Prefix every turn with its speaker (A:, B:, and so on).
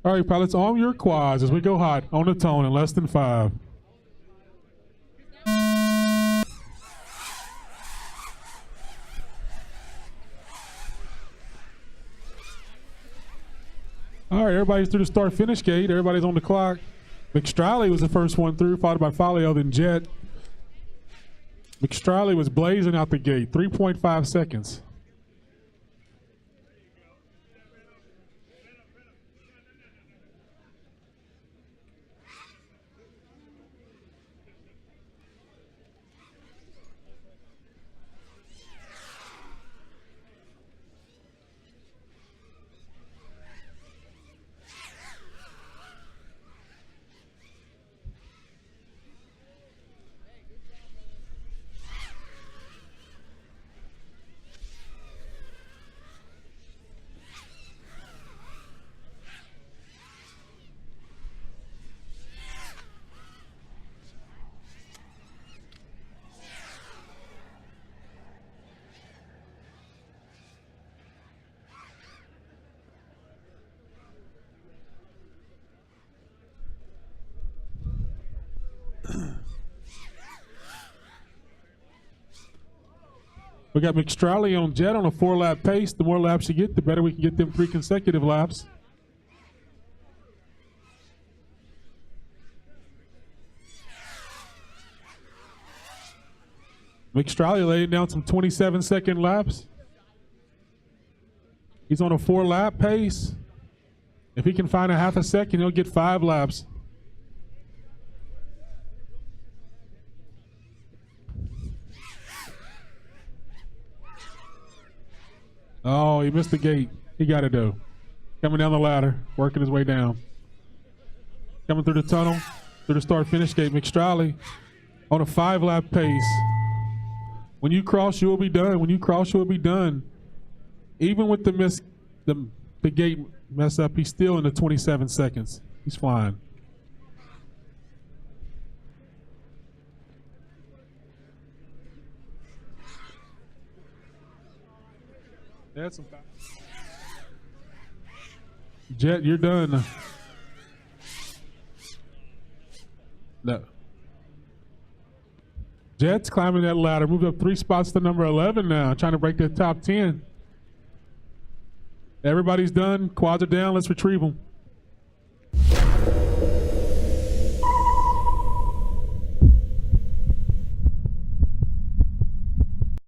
A: All right, pilots, arm your quads as we go hot on the tone in less than 5. All right, everybody's through the start-finish gate. Everybody's on the clock. McStrally was the first one through, followed by Folio, then Jet. McStrally was blazing out the gate, 3.5 seconds. We got McStrally on Jet on a 4-lap pace. The more laps you get, the better we can get them 3 consecutive laps. McStrally laying down some 27-second laps. He's on a 4-lap pace. If he can find a half a second, he'll get 5 laps. Oh, he missed the gate. He got it though. Coming down the ladder, working his way down. Coming through the tunnel, through the start-finish gate. McStrally on a 5-lap pace. When you cross, you will be done. When you cross, you will be done. Even with the gate mess up, he's still in the 27 seconds. He's flying. That's some. Jet, you're done. No. Jet's climbing that ladder. Moved up 3 spots to number 11 now, trying to break that top 10. Everybody's done. Quads are down. Let's retrieve them.